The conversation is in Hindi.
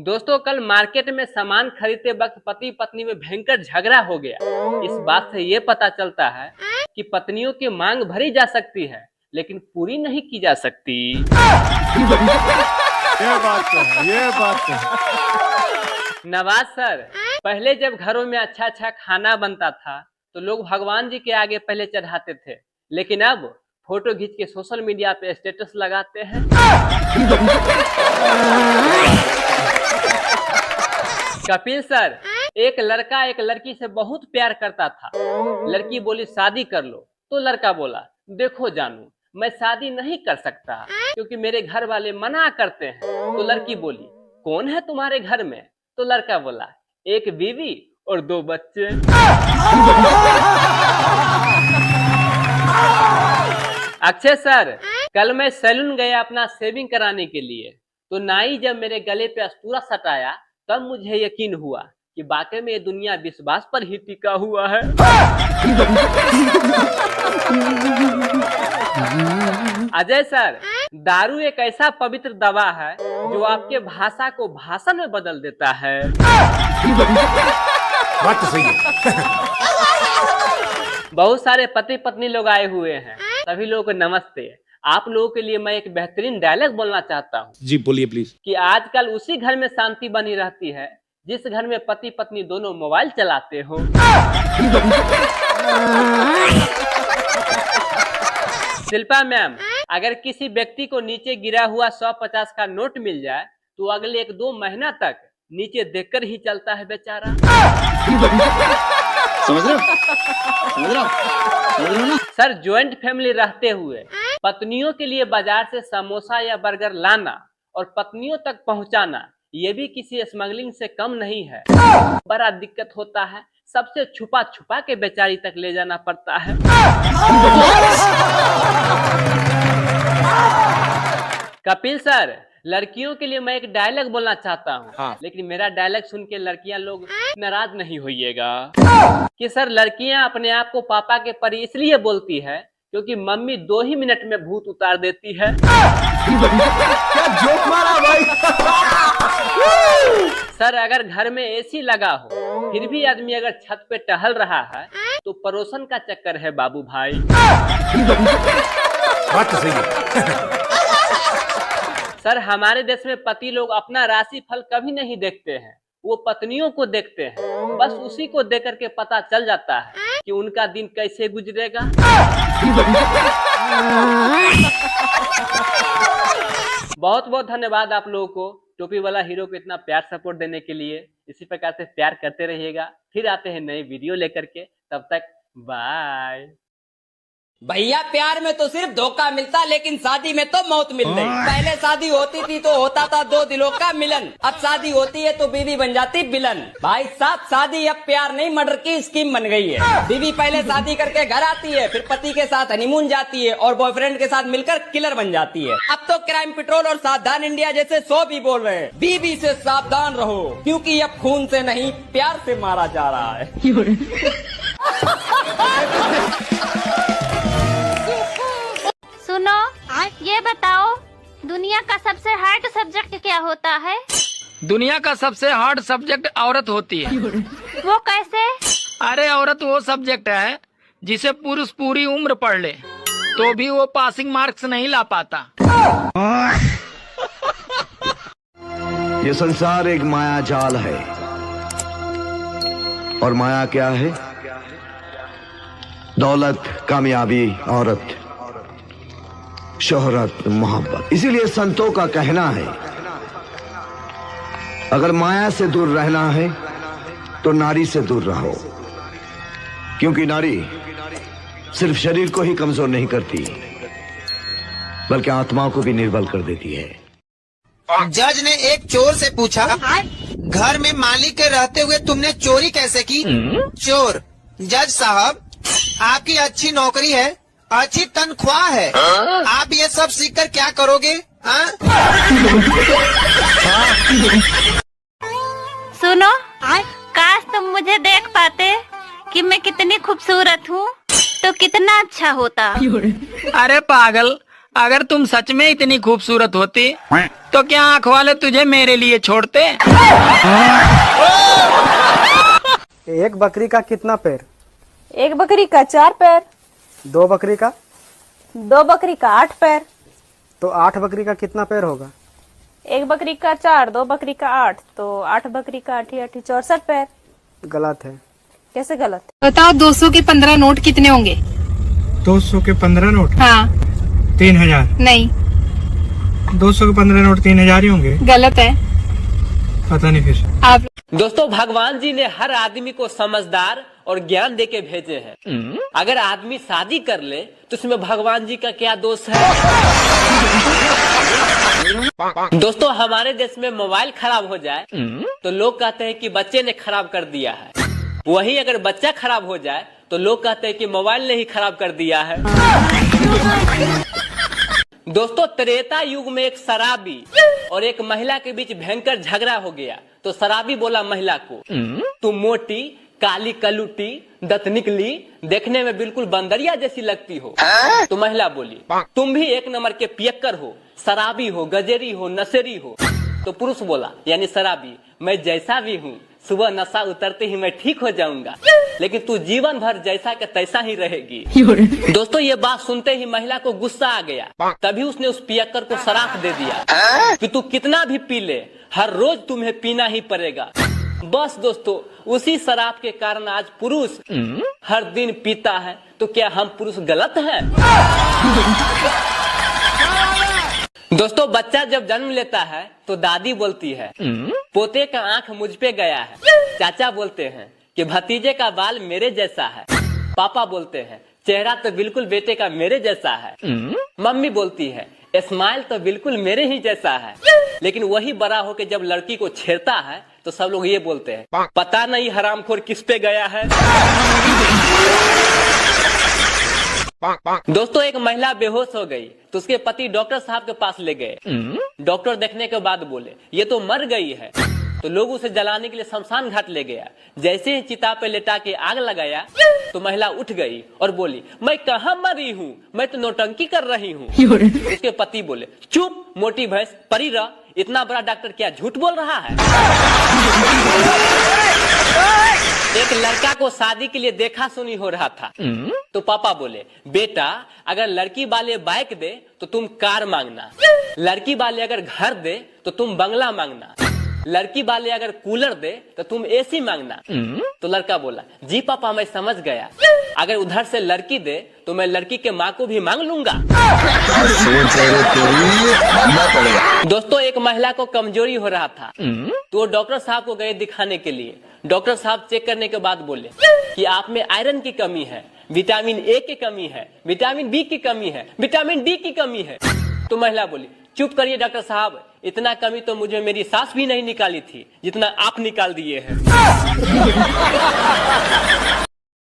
दोस्तों, कल मार्केट में सामान खरीदते वक्त पति पत्नी में भयंकर झगड़ा हो गया। इस बात से ये पता चलता है कि पत्नियों की मांग भरी जा सकती है लेकिन पूरी नहीं की जा सकती। ये बात तो है। नवाज सर, पहले जब घरों में अच्छा अच्छा खाना बनता था तो लोग भगवान जी के आगे पहले चढ़ाते थे, लेकिन अब फोटो खींच के सोशल मीडिया पे स्टेटस लगाते हैं। कपिल सर, एक लड़का एक लड़की से बहुत प्यार करता था। लड़की बोली शादी कर लो, तो लड़का बोला देखो जानू, मैं शादी नहीं कर सकता क्योंकि मेरे घर वाले मना करते हैं। तो लड़की बोली कौन है तुम्हारे घर में? तो लड़का बोला एक बीवी और 2 बच्चे। अक्षय सर, कल मैं सैलून गया अपना शेविंग कराने के लिए, तो नाई जब मेरे गले पे अस्तूरा सटाया तब मुझे यकीन हुआ कि वाकई में ये दुनिया विश्वास पर ही टिका हुआ है। अजय सर, दारू एक ऐसा पवित्र दवा है जो आपके भाषा को भाषण में बदल देता है। बात तो सही है। बहुत सारे पति पत्नी लोग आए हुए हैं, सभी लोगों को नमस्ते। आप लोगों के लिए मैं एक बेहतरीन डायलॉग बोलना चाहता हूँ। जी बोलिए प्लीज। कि आजकल उसी घर में शांति बनी रहती है जिस घर में पति पत्नी दोनों मोबाइल चलाते हो। शिल्पा मैम, अगर किसी व्यक्ति को नीचे गिरा हुआ 150 का नोट मिल जाए तो अगले 1-2 महीना तक नीचे देखकर ही चलता है बेचारा। समझ रहे हो ना? सर, ज्वाइंट फैमिली रहते हुए पत्नियों के लिए बाजार से समोसा या बर्गर लाना और पत्नियों तक पहुंचाना ये भी किसी स्मगलिंग से कम नहीं है। बड़ा दिक्कत होता है, सबसे छुपा छुपा के बेचारी तक ले जाना पड़ता है। कपिल सर, लड़कियों के लिए मैं एक डायलॉग बोलना चाहता हूँ। हाँ। लेकिन मेरा डायलॉग सुन के लड़कियां लोग नाराज नहीं होइएगा। कि सर, लड़कियां अपने आप को पापा के परी इसलिए बोलती है क्योंकि मम्मी 2 ही मिनट में भूत उतार देती है। क्या जोक मारा भाई। सर, अगर घर में एसी लगा हो फिर भी आदमी अगर छत पे टहल रहा है तो पड़ोसन का चक्कर है बाबू भाई। बात तो सही है। सर, हमारे देश में पति लोग अपना राशि फल कभी नहीं देखते हैं, वो पत्नियों को देखते हैं। बस उसी को देख करके पता चल जाता है कि उनका दिन कैसे गुजरेगा। बहुत बहुत धन्यवाद आप लोगों को, टोपी वाला हीरो को इतना प्यार सपोर्ट देने के लिए। इसी प्रकार से प्यार करते रहिएगा। फिर आते हैं नई वीडियो लेकर के, तब तक बाय। भैया, प्यार में तो सिर्फ धोखा मिलता, लेकिन शादी में तो मौत मिल गई। पहले शादी होती थी तो होता था 2 दिलों का मिलन, अब शादी होती है तो बीवी बन जाती विलन। भाई साहब, शादी अब प्यार नहीं मर्डर की स्कीम बन गई है। बीवी पहले शादी करके घर आती है, फिर पति के साथ हनीमून जाती है और बॉयफ्रेंड के साथ मिलकर किलर बन जाती है। अब तो क्राइम पेट्रोल और सावधान इंडिया जैसे शो भी बोल रहे हैं बीवी से सावधान रहो, क्योंकि अब खून से नहीं प्यार से मारा जा रहा है। सुनो, ये बताओ दुनिया का सबसे हार्ड सब्जेक्ट क्या होता है? दुनिया का सबसे हार्ड सब्जेक्ट औरत होती है। वो कैसे? अरे, औरत वो सब्जेक्ट है जिसे पुरुष पूरी उम्र पढ़ ले तो भी वो पासिंग मार्क्स नहीं ला पाता। ये संसार एक माया जाल है, और माया क्या है? दौलत, कामयाबी, औरत, शोहरत, मोहब्बत। इसीलिए संतों का कहना है अगर माया से दूर रहना है तो नारी से दूर रहो, क्योंकि नारी सिर्फ शरीर को ही कमजोर नहीं करती बल्कि आत्मा को भी निर्बल कर देती है। जज ने एक चोर से पूछा, घर में मालिक के रहते हुए तुमने चोरी कैसे की? चोर, जज साहब, आपकी अच्छी नौकरी है, अच्छी तनख्वाह है, आप ये सब सीखकर क्या करोगे? सुनो, काश तुम मुझे देख पाते कि मैं कितनी खूबसूरत हूँ तो कितना अच्छा होता। अरे पागल, अगर तुम सच में इतनी खूबसूरत होती तो क्या आँख वाले तुझे मेरे लिए छोड़ते? एक बकरी का कितना पैर? एक बकरी का 4 पैर। 2 बकरी का? 2 बकरी का 8 पैर। तो 8 बकरी का कितना पैर होगा? एक बकरी का 4, 2 बकरी का 8, तो 8 बकरी का 8 64 पैर। गलत है। कैसे गलत? बताओ 200 के 15 नोट कितने होंगे? 200 के 15 नोट? हाँ। 3000। नहीं। 200 के 15 नोट 3000 ही होंगे? गलत है। पता नहीं फिर। आप दोस्तों, भगवान जी ने हर आदमी को समझदार और ज्ञान देके भेजे हैं। अगर आदमी शादी कर ले तो उसमें भगवान जी का क्या दोष है? दोस्तों, हमारे देश में मोबाइल खराब हो जाए तो लोग कहते हैं कि बच्चे ने खराब कर दिया है। वही अगर बच्चा खराब हो जाए तो लोग कहते हैं कि मोबाइल ने ही खराब कर दिया है। दोस्तों, त्रेता युग में एक शराबी और एक महिला के बीच भयंकर झगड़ा हो गया। तो शराबी बोला महिला को, तुम मोटी, काली कलूटी, दंत निकली, देखने में बिल्कुल बंदरिया जैसी लगती हो। तो महिला बोली, तुम भी एक नंबर के पियक्कर हो, शराबी हो, गजेरी हो, नशेरी हो। तो पुरुष बोला यानी शराबी, मैं जैसा भी हूँ, सुबह नशा उतरते ही मैं ठीक हो जाऊंगा, लेकिन तू जीवन भर जैसा के तैसा ही रहेगी। दोस्तों, ये बात सुनते ही महिला को गुस्सा आ गया। तभी उसने उस पियक्कर को शराप दे दिया कि तू कितना भी पी ले, हर रोज तुम्हें पीना ही पड़ेगा। बस दोस्तों, उसी शराब के कारण आज पुरुष हर दिन पीता है। तो क्या हम पुरुष गलत हैं? दोस्तों, बच्चा जब जन्म लेता है तो दादी बोलती है, पोते का आंख मुझ पे गया है। चाचा बोलते हैं कि भतीजे का बाल मेरे जैसा है। पापा बोलते हैं, चेहरा तो बिल्कुल बेटे का मेरे जैसा है। मम्मी बोलती है, स्माइल तो बिल्कुल मेरे ही जैसा है। लेकिन वही बड़ा होकर जब लड़की को छेड़ता है तो सब लोग ये बोलते हैं, पता नहीं हरामखोर किस पे गया है। दोस्तों, एक महिला बेहोश हो गई तो उसके पति डॉक्टर साहब के पास ले गए। डॉक्टर देखने के बाद बोले, ये तो मर गई है। तो लोग उसे जलाने के लिए शमशान घाट ले गया। जैसे ही चिता पे लेटा के आग लगाया तो महिला उठ गई और बोली, मैं कहाँ मरी हूँ, मैं तो नौटंकी कर रही हूँ। उसके पति बोले, चुप मोटी भैंस, परी रह, इतना बड़ा डॉक्टर क्या झूठ बोल रहा है? एक लड़का को शादी के लिए देखा सुनी हो रहा था। तो पापा बोले, बेटा अगर लड़की वाले बाइक दे तो तुम कार मांगना, लड़की वाले अगर घर दे तो तुम बंगला मांगना, लड़की वाले अगर कूलर दे तो तुम एसी मांगना। तो लड़का बोला, जी पापा मैं समझ गया, अगर उधर से लड़की दे तो मैं लड़की के माँ को भी मांग लूंगा। दोस्तों, एक महिला को कमजोरी हो रहा था तो वो डॉक्टर साहब को गए दिखाने के लिए। डॉक्टर साहब चेक करने के बाद बोले कि आप में आयरन की कमी है, विटामिन ए की कमी है, विटामिन बी की कमी है, विटामिन डी की कमी है। तो महिला बोली, चुप करिए डॉक्टर साहब, इतना कमी तो मुझे मेरी सास भी नहीं निकाली थी जितना आप निकाल दिए हैं।